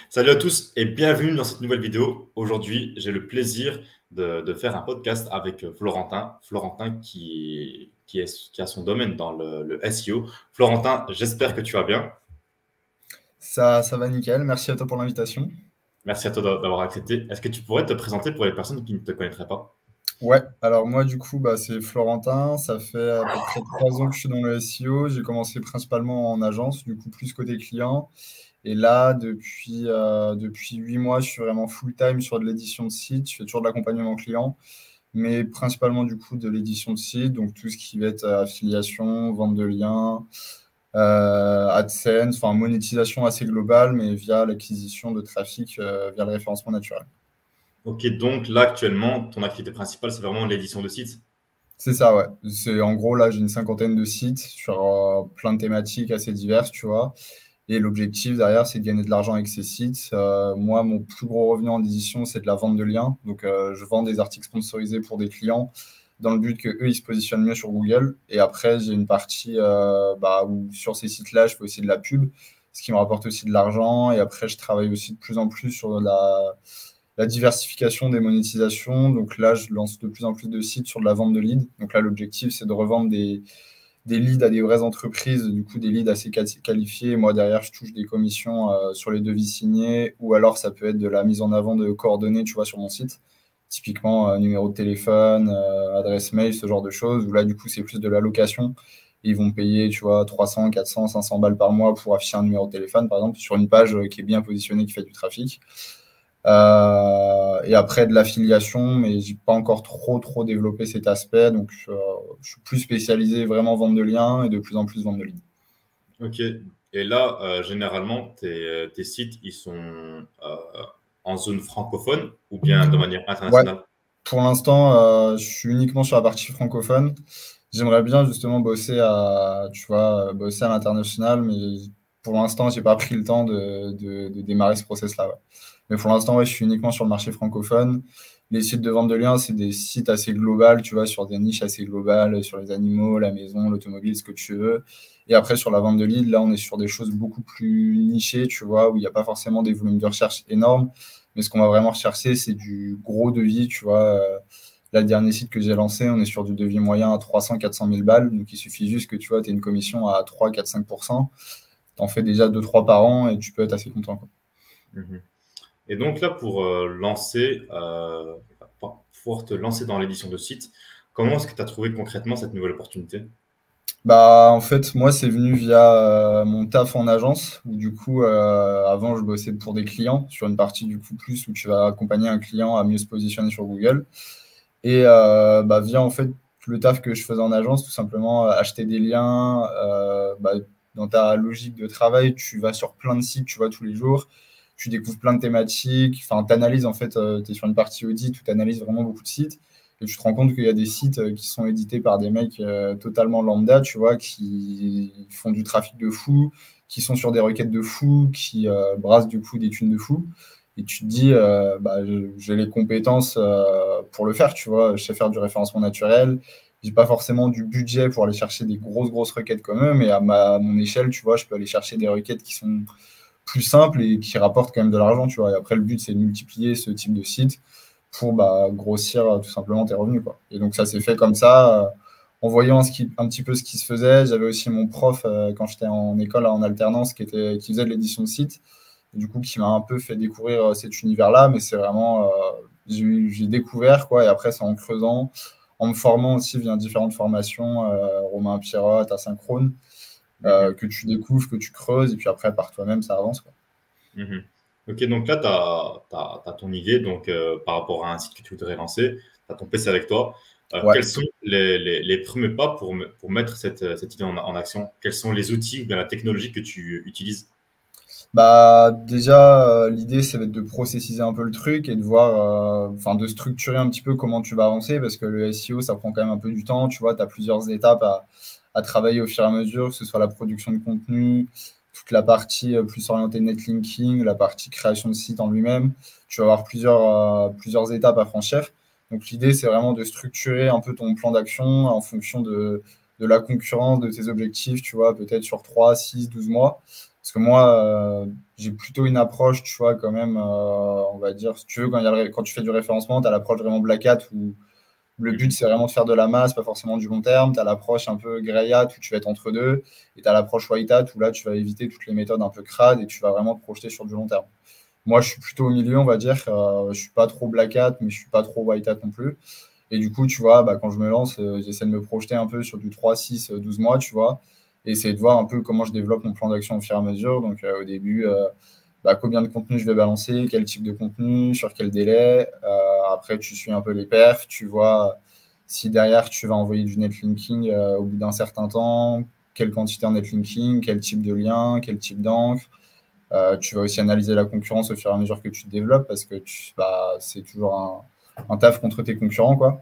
Salut à tous et bienvenue dans cette nouvelle vidéo. Aujourd'hui, j'ai le plaisir de faire un podcast avec Florentin. Florentin qui a son domaine dans le SEO. Florentin, j'espère que tu vas bien. Ça va nickel, merci à toi pour l'invitation. Merci à toi d'avoir accepté. Est-ce que tu pourrais te présenter pour les personnes qui ne te connaîtraient pas? Ouais, alors moi du coup c'est Florentin, ça fait à peu près 3 ans que je suis dans le SEO, j'ai commencé principalement en agence, du coup plus côté client, et là depuis 8 mois je suis vraiment full time sur de l'édition de site, je fais toujours de l'accompagnement client, mais principalement du coup de l'édition de site, donc tout ce qui va être affiliation, vente de liens, AdSense, enfin monétisation assez globale, mais via l'acquisition de trafic via le référencement naturel. Ok, donc là actuellement, ton activité principale, c'est vraiment l'édition de sites. C'est ça, ouais. C'est en gros là, j'ai une cinquantaine de sites sur plein de thématiques assez diverses, tu vois. Et l'objectif derrière, c'est de gagner de l'argent avec ces sites. Moi, mon plus gros revenu en édition, c'est de la vente de liens. Donc, je vends des articles sponsorisés pour des clients dans le but que eux, ils se positionnent mieux sur Google. Et après, j'ai une partie où sur ces sites-là, je fais aussi de la pub, ce qui me rapporte aussi de l'argent. Et après, je travaille aussi de plus en plus sur la diversification des monétisations. Donc là, je lance de plus en plus de sites sur de la vente de leads. Donc là, l'objectif, c'est de revendre des leads à des vraies entreprises, du coup, des leads assez qualifiés. Moi, derrière, je touche des commissions sur les devis signés, ou alors ça peut être de la mise en avant de coordonnées, tu vois, sur mon site. Typiquement, numéro de téléphone, adresse mail, ce genre de choses, où là, du coup, c'est plus de l'allocation. Ils vont payer, tu vois, 300, 400, 500 balles par mois pour afficher un numéro de téléphone, par exemple, sur une page qui est bien positionnée, qui fait du trafic. Et après de l'affiliation, mais j'ai pas encore trop développé cet aspect. Donc, je suis plus spécialisé vraiment vente de liens et de plus en plus vente de leads. Ok, et là, généralement, tes sites, ils sont en zone francophone ou bien de manière Ouais, internationale? pour l'instant, je suis uniquement sur la partie francophone. J'aimerais bien justement tu vois, bosser à l'international, mais pour l'instant, j'ai pas pris le temps de démarrer ce process-là. Ouais. Mais pour l'instant, ouais, je suis uniquement sur le marché francophone. Les sites de vente de liens, c'est des sites assez globaux, tu vois, sur des niches assez globales, sur les animaux, la maison, l'automobile, ce que tu veux. Et après, sur la vente de leads, là, on est sur des choses beaucoup plus nichées, tu vois, où il n'y a pas forcément des volumes de recherche énormes. Mais ce qu'on va vraiment rechercher, c'est du gros devis, tu vois. La dernier site que j'ai lancé, on est sur du devis moyen à 300, 400 000 balles. Donc, il suffit juste que tu vois, tu aies une commission à 3, 4, 5%. Tu en fais déjà 2, 3 par an et tu peux être assez content, quoi. Mhm. Et donc là, pour pouvoir te lancer dans l'édition de site, comment est-ce que tu as trouvé concrètement cette nouvelle opportunité? Bah, en fait, moi, c'est venu via mon taf en agence, où du coup, avant, je bossais pour des clients sur une partie du coup plus où tu vas accompagner un client à mieux se positionner sur Google. Et via en fait le taf que je faisais en agence, tout simplement acheter des liens. Dans ta logique de travail, tu vas sur plein de sites, tu vois, tous les jours. Tu découvres plein de thématiques. Enfin, tu analyses, en fait, tu es sur une partie audit où tu analyses vraiment beaucoup de sites. Et tu te rends compte qu'il y a des sites qui sont édités par des mecs totalement lambda, tu vois, qui font du trafic de fou, qui sont sur des requêtes de fou, qui brassent du coup des thunes de fou. Et tu te dis, j'ai les compétences pour le faire, tu vois. Je sais faire du référencement naturel. J'ai pas forcément du budget pour aller chercher des grosses requêtes comme eux, mais à mon échelle, tu vois, je peux aller chercher des requêtes qui sont plus simples et qui rapportent quand même de l'argent, tu vois. Et après, le but, c'est de multiplier ce type de site pour grossir tout simplement tes revenus, quoi. Et donc, ça s'est fait comme ça, en voyant un petit peu ce qui se faisait. J'avais aussi mon prof, quand j'étais en école, en alternance, qui faisait de l'édition de site, du coup, qui m'a un peu fait découvrir cet univers-là, mais c'est vraiment, j'ai découvert, quoi, et après, c'est en creusant, en me formant aussi via différentes formations, Romain Pierrot, Asynchrone, Mhm, que tu découvres, que tu creuses, et puis après, par toi-même, ça avance, quoi. mhm. Ok, donc là, tu as ton idée donc, par rapport à un site que tu voudrais lancer, tu as ton PC avec toi. Ouais. Quels sont les premiers pas pour mettre cette idée en action? Quels sont les outils ou bien la technologie que tu utilises? Bah, déjà, l'idée, ça va être de processiser un peu le truc et de voir, enfin, de structurer un petit peu comment tu vas avancer parce que le SEO, ça prend quand même un peu du temps. Tu vois, tu as plusieurs étapes à travailler au fur et à mesure, que ce soit la production de contenu, toute la partie plus orientée netlinking, la partie création de site en lui-même. Tu vas avoir plusieurs étapes à franchir. Donc, l'idée, c'est vraiment de structurer un peu ton plan d'action en fonction de la concurrence, de tes objectifs, tu vois, peut-être sur 3, 6, 12 mois Parce que moi, j'ai plutôt une approche, tu vois, quand même, on va dire, si tu veux, quand tu fais du référencement, tu as l'approche vraiment Black Hat où le but, c'est vraiment de faire de la masse, pas forcément du long terme. Tu as l'approche un peu Grey Hat où tu vas être entre deux. Et tu as l'approche White Hat où là, tu vas éviter toutes les méthodes un peu crades et tu vas vraiment te projeter sur du long terme. Moi, je suis plutôt au milieu, on va dire. Je suis pas trop Black Hat, mais je suis pas trop White Hat non plus. Et du coup, tu vois, bah, quand je me lance, j'essaie de me projeter un peu sur du 3, 6, 12 mois, tu vois, et essayer de voir un peu comment je développe mon plan d'action au fur et à mesure. Donc, au début, bah, combien de contenu je vais balancer, quel type de contenu, sur quel délai. Après, tu suis un peu les perfs, tu vois si derrière tu vas envoyer du netlinking au bout d'un certain temps, quelle quantité en netlinking, quel type de lien, quel type d'encre. Tu vas aussi analyser la concurrence au fur et à mesure que tu te développes parce que bah, c'est toujours un taf contre tes concurrents, quoi.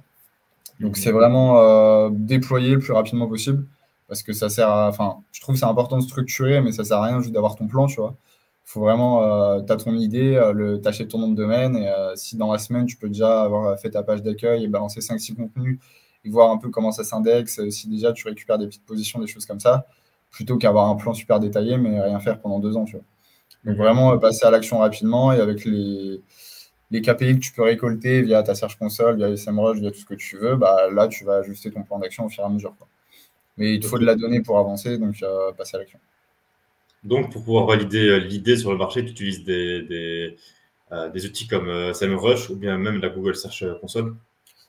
Donc, c'est vraiment déployer le plus rapidement possible parce que ça sert à. Enfin, je trouve que c'est important de structurer, mais ça sert à rien juste d'avoir ton plan, tu vois. Il faut vraiment. Tu as ton idée, t'achètes ton nom de domaine et si dans la semaine, tu peux déjà avoir fait ta page d'accueil et balancer 5-6 contenus et voir un peu comment ça s'indexe, si déjà tu récupères des petites positions, des choses comme ça, plutôt qu'avoir un plan super détaillé mais rien faire pendant 2 ans, tu vois. Donc, vraiment passer à l'action rapidement et avec les KPI que tu peux récolter via ta Search Console, via SEMrush, via tout ce que tu veux, bah, là, tu vas ajuster ton plan d'action au fur et à mesure, quoi. Mais il te faut de la donnée pour avancer, donc passer à l'action. Donc, pour pouvoir valider l'idée sur le marché, tu utilises des outils comme SEMrush ou bien même la Google Search Console.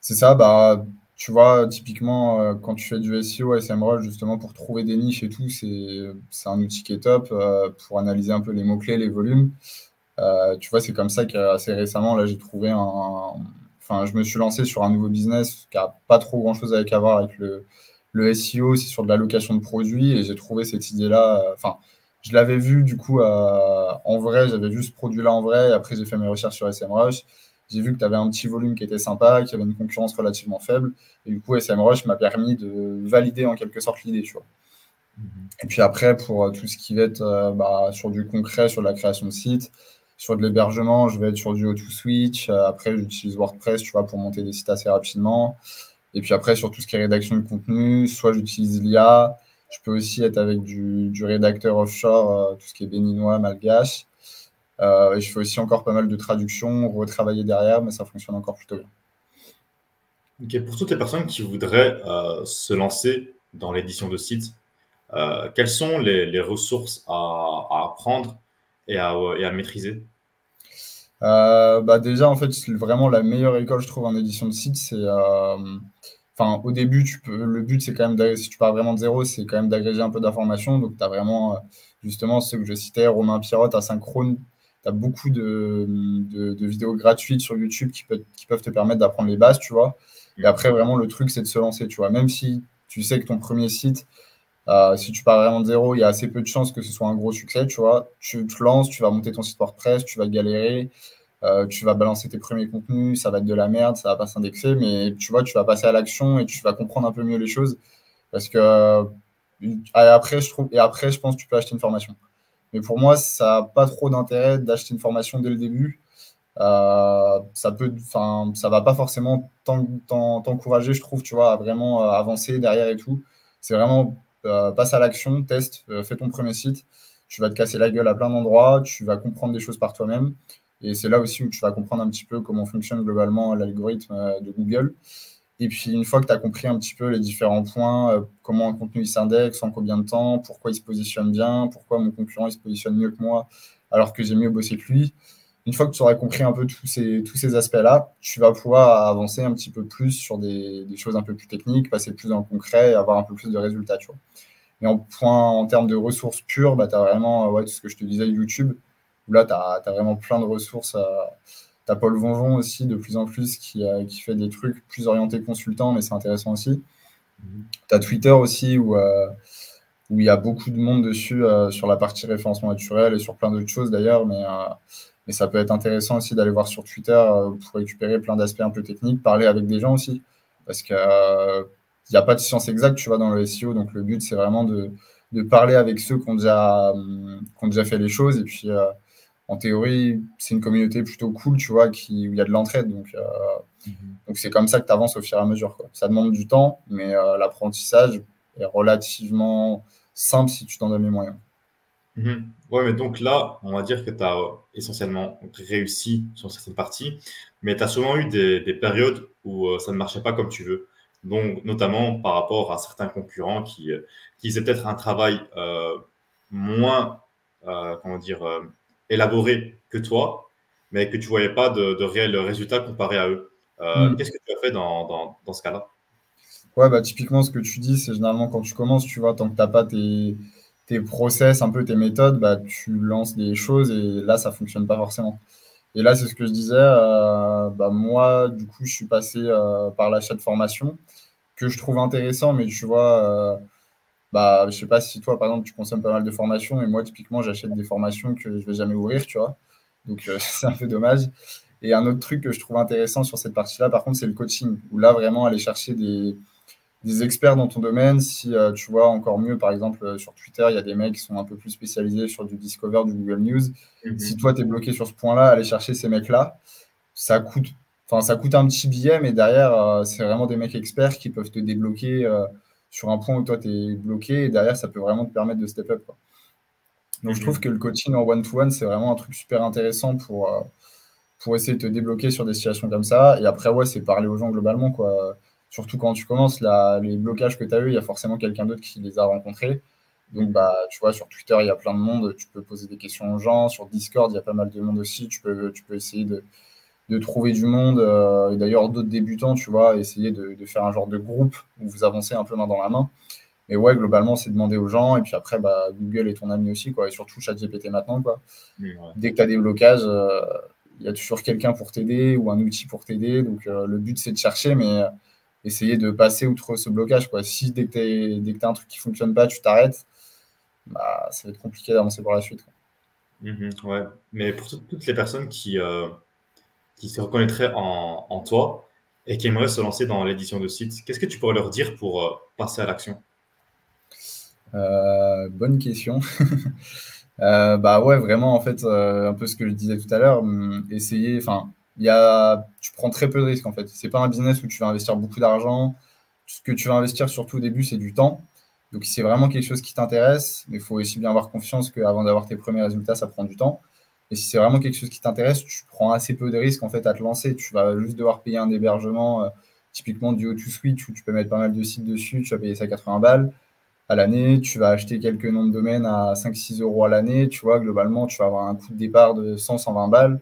C'est ça, bah, tu vois, typiquement, quand tu fais du SEO, SEMrush, justement, pour trouver des niches et tout, c'est un outil qui est top pour analyser un peu les mots-clés, les volumes. Tu vois, c'est comme ça qu'assez récemment, là, j'ai trouvé Enfin, je me suis lancé sur un nouveau business qui n'a pas trop grand-chose à voir avec le SEO, c'est sur de la location de produits, et j'ai trouvé cette idée-là. Enfin, je l'avais vu, du coup, en vrai, j'avais vu ce produit-là en vrai, et après, j'ai fait mes recherches sur SEMrush. J'ai vu que tu avais un petit volume qui était sympa, qu'il y avait une concurrence relativement faible, et du coup, SEMrush m'a permis de valider en quelque sorte l'idée, tu vois. Et puis après, pour tout ce qui va être bah, sur du concret, sur la création de site, sur de l'hébergement, je vais être sur du Auto-Switch. Après, j'utilise WordPress, tu vois, pour monter des sites assez rapidement. Et puis après, sur tout ce qui est rédaction de contenu, soit j'utilise l'IA. Je peux aussi être avec du rédacteur offshore, tout ce qui est béninois, malgache. Et je fais aussi encore pas mal de traductions, retravailler derrière, mais ça fonctionne encore plutôt bien. Ok, pour toutes les personnes qui voudraient se lancer dans l'édition de sites, quelles sont les ressources à apprendre et à maîtriser? Bah déjà, en fait, c'est vraiment la meilleure école, je trouve, en édition de site. Enfin, au début, le but, c'est quand même, si tu pars vraiment de zéro, c'est quand même d'agréger un peu d'informations. Donc, tu as vraiment, justement, ceux que je citais, Romain Pirotte, Asynchrone. Tu as beaucoup de vidéos gratuites sur YouTube qui peuvent te permettre d'apprendre les bases, tu vois. Et après, vraiment, le truc, c'est de se lancer, tu vois. Même si tu sais que ton premier site, si tu pars vraiment de zéro, il y a assez peu de chances que ce soit un gros succès, tu vois. Tu te lances, tu vas monter ton site WordPress, tu vas galérer. Tu vas balancer tes premiers contenus, ça va être de la merde, ça va pas s'indexer, mais tu vois, tu vas passer à l'action et tu vas comprendre un peu mieux les choses. Parce que après, je pense que tu peux acheter une formation. Mais pour moi, ça n'a pas trop d'intérêt d'acheter une formation dès le début. Ça va pas forcément t'encourager, je trouve, tu vois, à vraiment avancer derrière et tout. C'est vraiment passe à l'action, teste, fais ton premier site. Tu vas te casser la gueule à plein d'endroits, tu vas comprendre des choses par toi-même. Et c'est là aussi où tu vas comprendre un petit peu comment fonctionne globalement l'algorithme de Google. Et puis, une fois que tu as compris un petit peu les différents points, comment un contenu il s'indexe, en combien de temps, pourquoi il se positionne bien, pourquoi mon concurrent il se positionne mieux que moi, alors que j'ai mieux bossé que lui, une fois que tu auras compris un peu tous ces aspects-là, tu vas pouvoir avancer un petit peu plus sur des choses un peu plus techniques, passer plus dans le concret et avoir un peu plus de résultats. Tu vois. Et en termes de ressources pures, bah, tu as vraiment tout ce que je te disais, YouTube, où là, tu as vraiment plein de ressources. Tu as Paul Vonjon aussi, de plus en plus, qui fait des trucs plus orientés consultants, mais c'est intéressant aussi. Tu as Twitter aussi, où il y a beaucoup de monde dessus sur la partie référencement naturel et sur plein d'autres choses d'ailleurs, mais ça peut être intéressant aussi d'aller voir sur Twitter pour récupérer plein d'aspects un peu techniques, parler avec des gens aussi, parce qu'il n'y a pas de science exacte, tu vois, dans le SEO, donc le but, c'est vraiment de parler avec ceux qui ont déjà fait les choses, et puis en théorie, c'est une communauté plutôt cool, tu vois, où il y a de l'entraide, donc c'est comme ça que tu avances au fur et à mesure, quoi. Ça demande du temps, mais l'apprentissage est relativement simple si tu t'en donnes les moyens. Ouais, mais donc là, on va dire que tu as essentiellement réussi sur certaines parties, mais tu as souvent eu des périodes où ça ne marchait pas comme tu veux. Donc, notamment par rapport à certains concurrents qui faisaient peut-être un travail moins, comment dire, élaboré que toi, mais que tu voyais pas de réels résultats comparés à eux. Mm. Qu'est-ce que tu as fait dans ce cas-là? Ouais, bah, typiquement, ce que tu dis, c'est généralement quand tu commences, tu vois, tant que tu n'as pas tes process, un peu tes méthodes, bah, tu lances des choses et là, ça fonctionne pas forcément. Et là, c'est ce que je disais. Bah, moi, du coup, je suis passé par l'achat de formation que je trouve intéressant, mais tu vois, bah, je sais pas si toi, par exemple, tu consommes pas mal de formations, et moi, typiquement, j'achète des formations que je vais jamais ouvrir, tu vois. Donc, c'est un peu dommage. Et un autre truc que je trouve intéressant sur cette partie-là, par contre, c'est le coaching, où là, vraiment, aller chercher des experts dans ton domaine. Si tu vois encore mieux, par exemple, sur Twitter, il y a des mecs qui sont un peu plus spécialisés sur du Discover, du Google News. Si Mhm. toi, tu es bloqué sur ce point-là, aller chercher ces mecs-là, ça coûte, enfin, ça coûte un petit billet, mais derrière, c'est vraiment des mecs experts qui peuvent te débloquer sur un point où toi, tu es bloqué. Et derrière, ça peut vraiment te permettre de step up, quoi. Donc, je trouve Mhm. que le coaching en one-to-one, c'est vraiment un truc super intéressant pour essayer de te débloquer sur des situations comme ça. Et après, ouais, c'est parler aux gens globalement, quoi. Surtout quand tu commences, là, les blocages que tu as eu, il y a forcément quelqu'un d'autre qui les a rencontrés. Donc, Mhm. bah, tu vois, sur Twitter, il y a plein de monde, tu peux poser des questions aux gens. Sur Discord, il y a pas mal de monde aussi. Tu peux essayer de trouver du monde. Et d'ailleurs, d'autres débutants, tu vois, essayer de faire un genre de groupe où vous avancez un peu main dans la main. Mais ouais, globalement, c'est demander aux gens. Et puis après, bah, Google est ton ami aussi, quoi. Et surtout ChatGPT maintenant, quoi. Mhm. Ouais. Dès que tu as des blocages, il y a toujours quelqu'un pour t'aider ou un outil pour t'aider. Donc, le but, c'est de chercher, mais essayer de passer outre ce blocage, quoi. Si dès que tu as un truc qui ne fonctionne pas, tu t'arrêtes, bah, ça va être compliqué d'avancer pour la suite, quoi. Mhm. Ouais. Mais pour toutes les personnes qui se reconnaîtraient en toi et qui aimeraient se lancer dans l'édition de sites, qu'est-ce que tu pourrais leur dire pour passer à l'action? Bonne question. Bah ouais, vraiment, en fait, un peu ce que je disais tout à l'heure, essayer, enfin, tu prends très peu de risques, en fait. C'est pas un business où tu vas investir beaucoup d'argent. Ce que tu vas investir surtout au début, c'est du temps. Donc, si c'est vraiment quelque chose qui t'intéresse, mais il faut aussi bien avoir confiance qu'avant d'avoir tes premiers résultats, ça prend du temps. Et si c'est vraiment quelque chose qui t'intéresse, tu prends assez peu de risques, en fait, à te lancer. Tu vas juste devoir payer un hébergement, typiquement du O2Switch, où tu peux mettre pas mal de sites dessus, tu vas payer ça 80 balles à l'année, tu vas acheter quelques noms de domaines à 5-6 € à l'année, tu vois, globalement, tu vas avoir un coût de départ de 100-120 balles.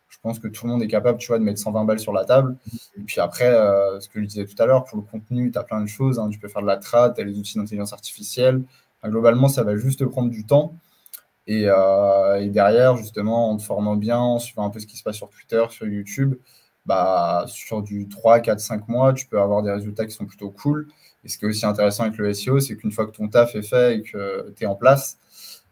Je pense que tout le monde est capable, tu vois, de mettre 120 balles sur la table. Et puis après, ce que je disais tout à l'heure, pour le contenu, tu as plein de choses, hein. Tu peux faire de la trad, tu as les outils d'intelligence artificielle. Enfin, globalement, ça va juste te prendre du temps. Et derrière, justement, en te formant bien, en suivant un peu ce qui se passe sur Twitter, sur YouTube, bah, sur du 3, 4, 5 mois, tu peux avoir des résultats qui sont plutôt cool. Et ce qui est aussi intéressant avec le SEO, c'est qu'une fois que ton taf est fait et que tu es en place,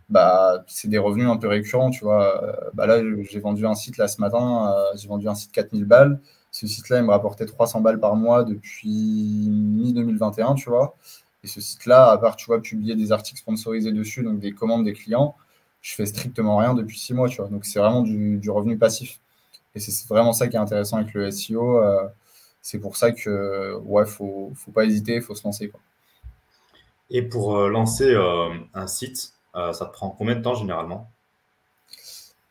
bah, c'est des revenus un peu récurrents, tu vois. Bah là, j'ai vendu un site là ce matin, j'ai vendu un site 4000 balles. Ce site-là, il me rapportait 300 balles par mois depuis mi-2021, tu vois. Et ce site-là, à part, tu vois, publier des articles sponsorisés dessus, donc des commandes des clients, je fais strictement rien depuis 6 mois, tu vois. Donc, c'est vraiment du revenu passif. Et c'est vraiment ça qui est intéressant avec le SEO. C'est pour ça que, ouais, faut pas hésiter, il faut se lancer, quoi. Et pour lancer un site, ça te prend combien de temps généralement?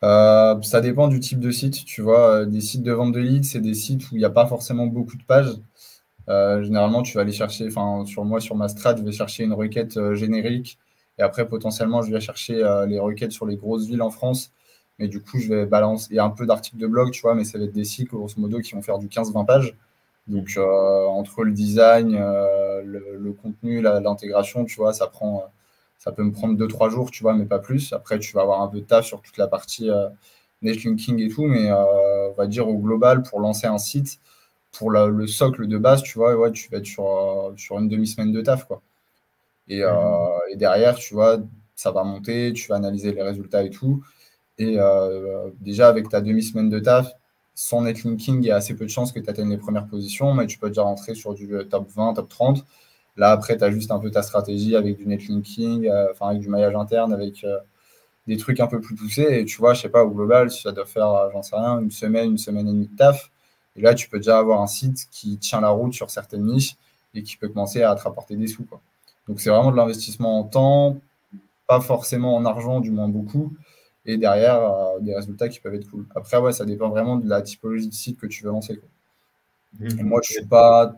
Ça dépend du type de site. Tu vois, des sites de vente de leads, c'est des sites où il n'y a pas forcément beaucoup de pages. Généralement, tu vas aller chercher, enfin, sur ma strat, je vais chercher une requête générique. Et après, potentiellement, je vais chercher les requêtes sur les grosses villes en France. Mais du coup, je vais balancer. Il y a un peu d'articles de blog, tu vois, mais ça va être des sites, grosso modo, qui vont faire du 15-20 pages. Donc, Mhm. entre le design, le contenu, l'intégration, tu vois, ça peut me prendre 2-3 jours, tu vois, mais pas plus. Après, tu vas avoir un peu de taf sur toute la partie netlinking et tout, mais on va dire au global, pour lancer un site, pour le socle de base, tu vois, ouais, tu vas être sur une demi-semaine de taf, quoi. Mhm. Et derrière, tu vois, ça va monter, tu vas analyser les résultats et tout. Et déjà, avec ta demi-semaine de taf, sans netlinking, il y a assez peu de chances que tu atteignes les premières positions, mais tu peux déjà rentrer sur du top 20, top 30. Là, après, tu as juste un peu ta stratégie avec du netlinking, enfin, avec du maillage interne, avec des trucs un peu plus poussés. Et tu vois, je sais pas, au global, si ça doit faire, j'en sais rien, une semaine et demie de taf. Et là, tu peux déjà avoir un site qui tient la route sur certaines niches et qui peut commencer à te rapporter des sous, quoi. Donc, c'est vraiment de l'investissement en temps, pas forcément en argent, du moins beaucoup, et derrière, des résultats qui peuvent être cool. Après, ouais, ça dépend vraiment de la typologie de site que tu veux lancer, quoi. Et moi, je suis pas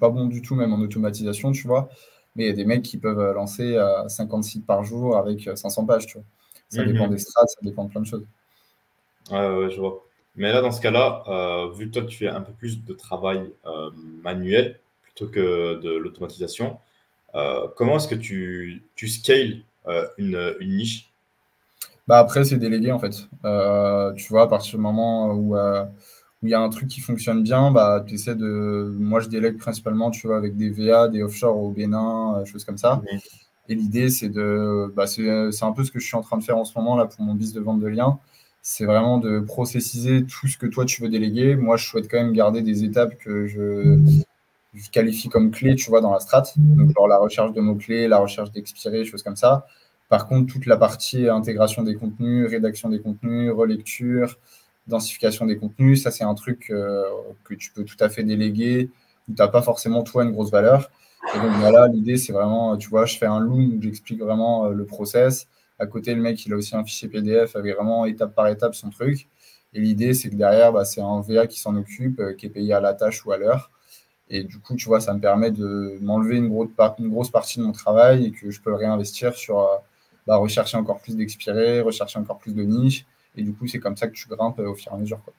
bon du tout, même en automatisation, tu vois. Mais il y a des mecs qui peuvent lancer 50 sites par jour avec 500 pages, tu vois. Ça dépend des strats, ça dépend de plein de choses. Ouais, je vois. Mais là, dans ce cas-là, vu que toi, tu fais un peu plus de travail manuel plutôt que de l'automatisation, comment est-ce que tu scales une niche? Bah après, c'est délégué en fait. Tu vois, à partir du moment où il y a un truc qui fonctionne bien, bah tu essaies de. Moi, je délègue principalement, tu vois, avec des VA, des offshore au Bénin, choses comme ça. Mhm. Et l'idée, c'est de. Bah, c'est un peu ce que je suis en train de faire en ce moment là pour mon business de vente de liens. C'est vraiment de processiser tout ce que toi tu veux déléguer. Moi, je souhaite quand même garder des étapes que je qualifie comme clés, tu vois, dans la strat. Donc, genre la recherche de mots-clés, la recherche d'expirés, choses comme ça. Par contre, toute la partie intégration des contenus, rédaction des contenus, relecture, densification des contenus, ça, c'est un truc que tu peux tout à fait déléguer, où tu n'as pas forcément, toi, une grosse valeur. Et donc, voilà, l'idée, c'est vraiment, tu vois, je fais un loom où j'explique vraiment le process. À côté, le mec, il a aussi un fichier PDF avec vraiment étape par étape son truc. Et l'idée, c'est que derrière, bah, c'est un VA qui s'en occupe, qui est payé à la tâche ou à l'heure. Et du coup, tu vois, ça me permet de m'enlever une grosse partie de mon travail et que je peux le réinvestir sur rechercher encore plus d'expirés, rechercher encore plus de niches. Et du coup, c'est comme ça que tu grimpes au fur et à mesure, quoi.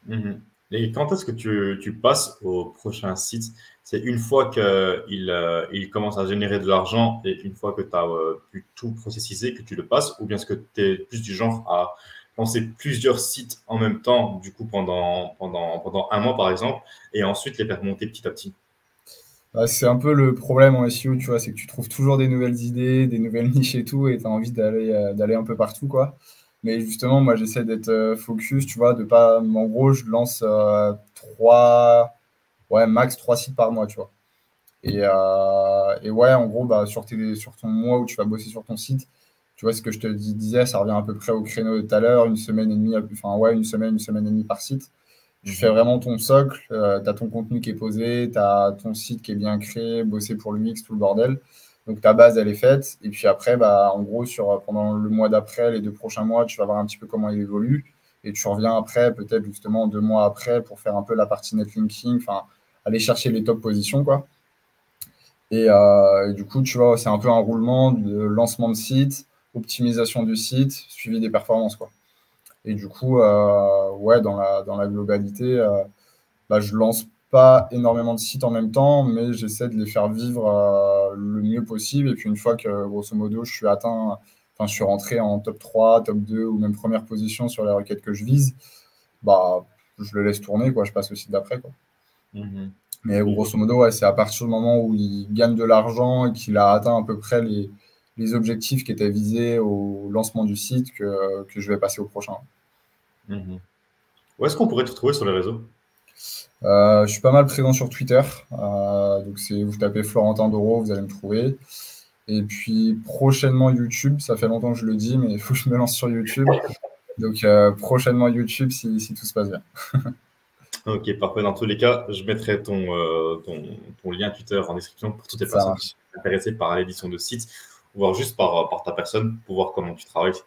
Mhm. Et quand est-ce que tu passes au prochain site? C'est une fois qu'il commence à générer de l'argent et une fois que tu as pu tout processiser que tu le passes, ou bien est-ce que tu es plus du genre à lancer plusieurs sites en même temps, du coup pendant un mois par exemple, et ensuite les faire monter petit à petit? Bah, c'est un peu le problème en SEO, tu vois, c'est que tu trouves toujours des nouvelles idées, des nouvelles niches et tout, et tu as envie d'aller un peu partout, quoi. Mais justement, moi, j'essaie d'être focus, tu vois, de pas. En gros, je lance ouais, max 3 sites par mois, tu vois. Et ouais, en gros, bah, sur ton mois où tu vas bosser sur ton site, tu vois, ce que je te disais, ça revient à peu près au créneau de tout à l'heure, une semaine et demie, enfin, ouais, une semaine et demie par site. Tu fais vraiment ton socle, tu as ton contenu qui est posé, tu as ton site qui est bien créé, bossé pour l'UX, tout le bordel. Donc ta base, elle est faite. Et puis après, bah, en gros, pendant le mois d'après, les 2 prochains mois, tu vas voir un petit peu comment il évolue. Et tu reviens après, peut-être justement 2 mois après, pour faire un peu la partie netlinking, enfin, aller chercher les top positions, quoi. Et du coup, tu vois, c'est un peu un roulement de lancement de site, optimisation du site, suivi des performances, quoi. Et du coup, ouais, dans la globalité, bah, je lance pas énormément de sites en même temps, mais j'essaie de les faire vivre le mieux possible. Et puis une fois que, grosso modo, je suis rentré en top 3, top 2 ou même première position sur les requêtes que je vise, bah, je le laisse tourner, quoi. Je passe au site d'après, quoi. Mhm. Mais grosso modo, ouais, c'est à partir du moment où il gagne de l'argent et qu'il a atteint à peu près les objectifs qui étaient visés au lancement du site que je vais passer au prochain. Mhm. Où est-ce qu'on pourrait te retrouver sur les réseaux? Je suis pas mal présent sur Twitter. Donc vous tapez Florentin Doro, vous allez me trouver. Et puis prochainement YouTube, ça fait longtemps que je le dis, mais il faut que je me lance sur YouTube. Donc prochainement YouTube si tout se passe bien. Ok, parfait. Dans tous les cas, je mettrai ton lien Twitter en description pour toutes les Ça personnes qui marche. sont intéressées par l'édition de sites, ou voir juste par ta personne, pour voir comment tu travailles, etc.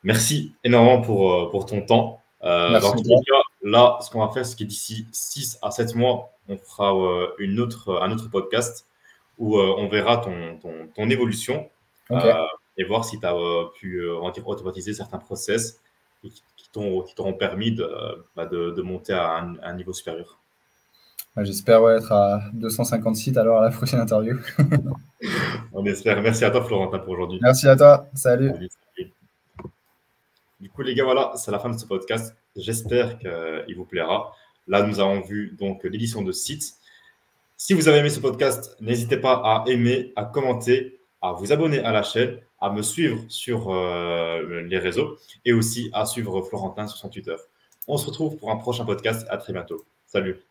Merci énormément pour ton temps. Dans Merci à tous toi. les cas, là, ce qu'on va faire, c'est que d'ici 6 à 7 mois, on fera un autre podcast où on verra ton évolution Ok. euh, et voir si tu as pu on va dire, automatiser certains process et qui t'auront permis de monter à un niveau supérieur. J'espère ouais, être à 250 sites alors à la prochaine interview. On espère. Merci à toi, Florentin, pour aujourd'hui. Merci à toi. Salut. Salut, salut. Du coup, les gars, voilà, c'est la fin de ce podcast. J'espère qu'il vous plaira. Là, nous avons vu donc l'édition de sites. Si vous avez aimé ce podcast, n'hésitez pas à aimer, à commenter, à vous abonner à la chaîne, à me suivre sur les réseaux et aussi à suivre Florentin sur son Twitter. On se retrouve pour un prochain podcast. À très bientôt. Salut.